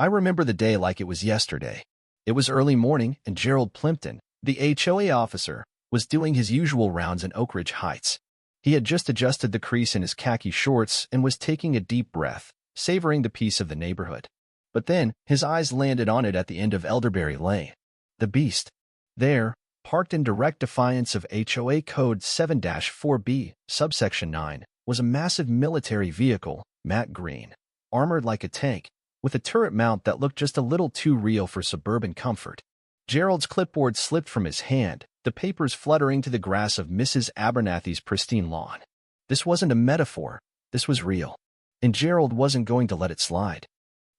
I remember the day like it was yesterday. It was early morning, and Gerald Plimpton, the HOA officer, was doing his usual rounds in Oak Ridge Heights. He had just adjusted the crease in his khaki shorts and was taking a deep breath, savoring the peace of the neighborhood. But then, his eyes landed on it at the end of Elderberry Lane. The beast. There, parked in direct defiance of HOA Code 7-4B, subsection 9, was a massive military vehicle, matte green, armored like a tank, with a turret mount that looked just a little too real for suburban comfort. Gerald's clipboard slipped from his hand, the papers fluttering to the grass of Mrs. Abernathy's pristine lawn. This wasn't a metaphor, this was real. And Gerald wasn't going to let it slide.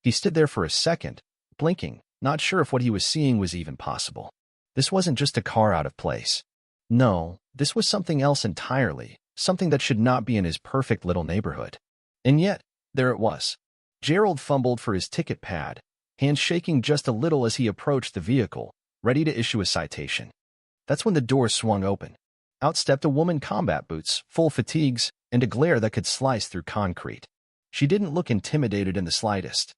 He stood there for a second, blinking, not sure if what he was seeing was even possible. This wasn't just a car out of place. No, this was something else entirely, something that should not be in his perfect little neighborhood. And yet, there it was. Gerald fumbled for his ticket pad, hands shaking just a little as he approached the vehicle, ready to issue a citation. That's when the door swung open. Out stepped a woman in combat boots, full fatigues, and a glare that could slice through concrete. She didn't look intimidated in the slightest.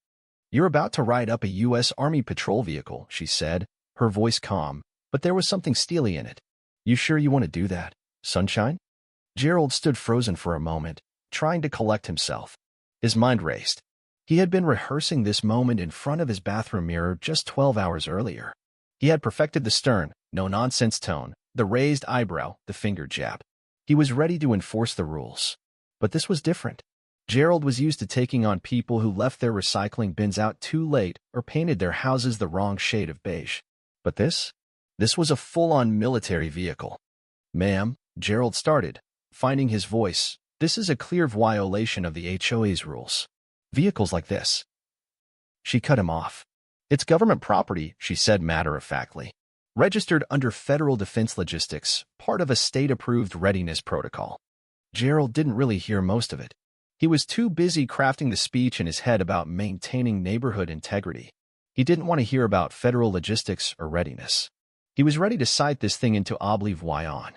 "You're about to ride up a U.S. Army patrol vehicle," she said, her voice calm, but there was something steely in it. "You sure you want to do that, sunshine?" Gerald stood frozen for a moment, trying to collect himself. His mind raced. He had been rehearsing this moment in front of his bathroom mirror just 12 hours earlier. He had perfected the stern, no-nonsense tone, the raised eyebrow, the finger jab. He was ready to enforce the rules. But this was different. Gerald was used to taking on people who left their recycling bins out too late or painted their houses the wrong shade of beige. But this was a full-on military vehicle. "Ma'am," Gerald started, finding his voice, "this is a clear violation of the HOA's rules. Vehicles like this." She cut him off. "It's government property," she said matter-of-factly. "Registered under Federal Defense Logistics, part of a state-approved readiness protocol." Gerald didn't really hear most of it. He was too busy crafting the speech in his head about maintaining neighborhood integrity. He didn't want to hear about federal logistics or readiness. He was ready to cite this thing into oblivion.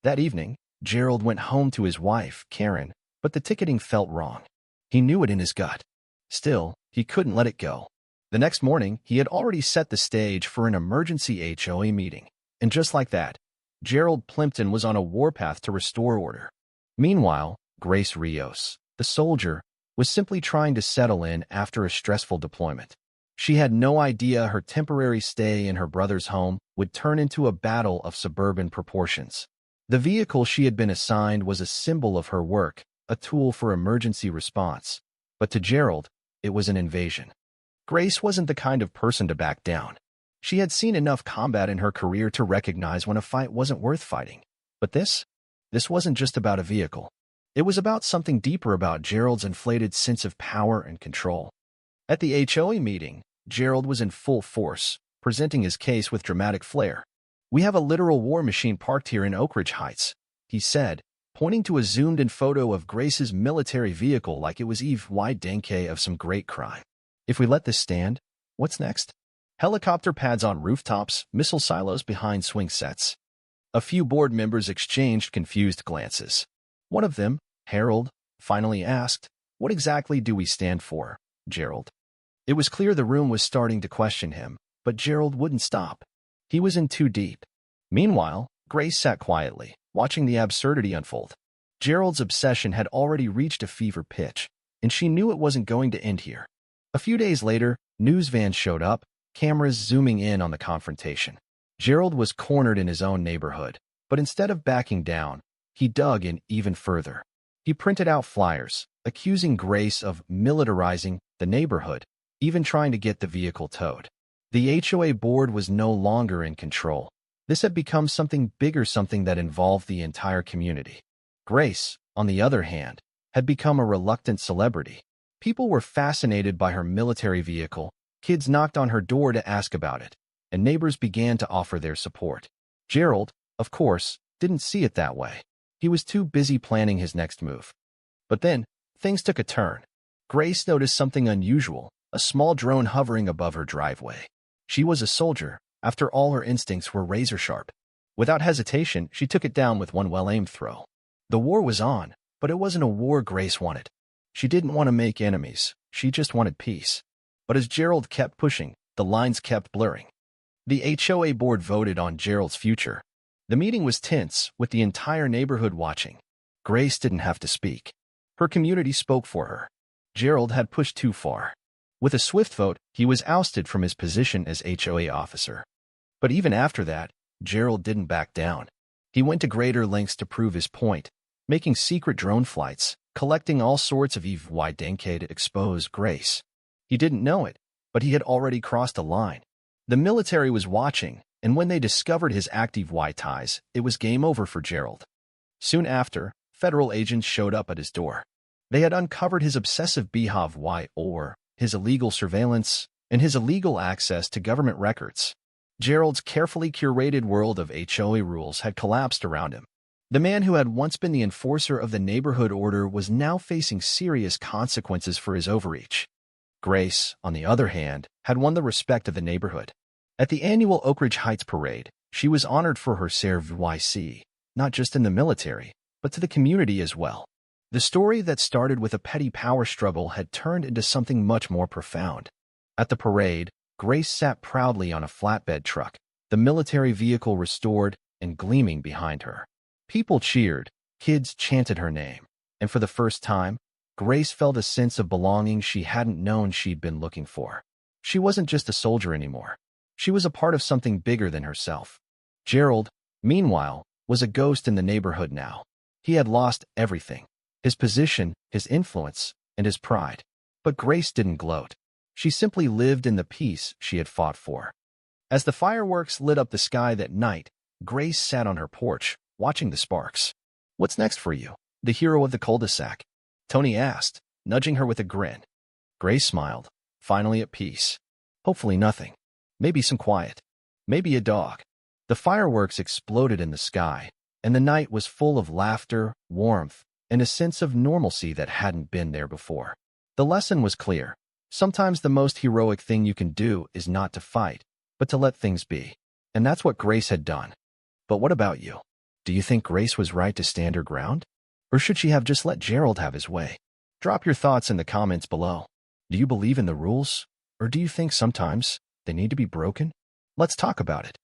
That evening, Gerald went home to his wife, Karen, but the ticketing felt wrong. He knew it in his gut. Still, he couldn't let it go. The next morning, he had already set the stage for an emergency HOA meeting. And just like that, Gerald Plimpton was on a warpath to restore order. Meanwhile, Grace Rios, the soldier, was simply trying to settle in after a stressful deployment. She had no idea her temporary stay in her brother's home would turn into a battle of suburban proportions. The vehicle she had been assigned was a symbol of her work, a tool for emergency response. But to Gerald, it was an invasion. Grace wasn't the kind of person to back down. She had seen enough combat in her career to recognize when a fight wasn't worth fighting. But this wasn't just about a vehicle. It was about something deeper, about Gerald's inflated sense of power and control. At the HOA meeting, Gerald was in full force, presenting his case with dramatic flair. "We have a literal war machine parked here in Oak Ridge Heights," he said, pointing to a zoomed-in photo of Grace's military vehicle like it was Eve Denke of some great crime. "If we let this stand, what's next? Helicopter pads on rooftops, missile silos behind swing sets." A few board members exchanged confused glances. One of them, Harold, finally asked, "What exactly do we stand for, Gerald?" It was clear the room was starting to question him, but Gerald wouldn't stop. He was in too deep. Meanwhile, Grace sat quietly, watching the absurdity unfold. Gerald's obsession had already reached a fever pitch, and she knew it wasn't going to end here. A few days later, news vans showed up, cameras zooming in on the confrontation. Gerald was cornered in his own neighborhood, but instead of backing down, he dug in even further. He printed out flyers, accusing Grace of militarizing the neighborhood, even trying to get the vehicle towed. The HOA board was no longer in control. This had become something bigger, something that involved the entire community. Grace, on the other hand, had become a reluctant celebrity. People were fascinated by her military vehicle, kids knocked on her door to ask about it, and neighbors began to offer their support. Gerald, of course, didn't see it that way. He was too busy planning his next move. But then, things took a turn. Grace noticed something unusual, a small drone hovering above her driveway. She was a soldier. After all, her instincts were razor-sharp. Without hesitation, she took it down with one well-aimed throw. The war was on, but it wasn't a war Grace wanted. She didn't want to make enemies. She just wanted peace. But as Gerald kept pushing, the lines kept blurring. The HOA board voted on Gerald's future. The meeting was tense, with the entire neighborhood watching. Grace didn't have to speak. Her community spoke for her. Gerald had pushed too far. With a swift vote, he was ousted from his position as HOA officer. But even after that, Gerald didn't back down. He went to greater lengths to prove his point, making secret drone flights, collecting all sorts of evidence to expose Grace. He didn't know it, but he had already crossed a line. The military was watching, and when they discovered his active ties, it was game over for Gerald. Soon after, federal agents showed up at his door. They had uncovered his obsessive behavior, or his illegal surveillance, and his illegal access to government records. Gerald's carefully curated world of HOA rules had collapsed around him. The man who had once been the enforcer of the neighborhood order was now facing serious consequences for his overreach. Grace, on the other hand, had won the respect of the neighborhood. At the annual Oak Ridge Heights parade, she was honored for her service, not just in the military, but to the community as well. The story that started with a petty power struggle had turned into something much more profound. At the parade, Grace sat proudly on a flatbed truck, the military vehicle restored and gleaming behind her. People cheered, kids chanted her name, and for the first time, Grace felt a sense of belonging she hadn't known she'd been looking for. She wasn't just a soldier anymore. She was a part of something bigger than herself. Gerald, meanwhile, was a ghost in the neighborhood now. He had lost everything: his position, his influence, and his pride. But Grace didn't gloat. She simply lived in the peace she had fought for. As the fireworks lit up the sky that night, Grace sat on her porch, watching the sparks. "What's next for you, the hero of the cul-de-sac?" Tony asked, nudging her with a grin. Grace smiled, finally at peace. "Hopefully nothing. Maybe some quiet. Maybe a dog." The fireworks exploded in the sky, and the night was full of laughter, warmth, and a sense of normalcy that hadn't been there before. The lesson was clear. Sometimes the most heroic thing you can do is not to fight, but to let things be. And that's what Grace had done. But what about you? Do you think Grace was right to stand her ground? Or should she have just let Gerald have his way? Drop your thoughts in the comments below. Do you believe in the rules? Or do you think sometimes they need to be broken? Let's talk about it.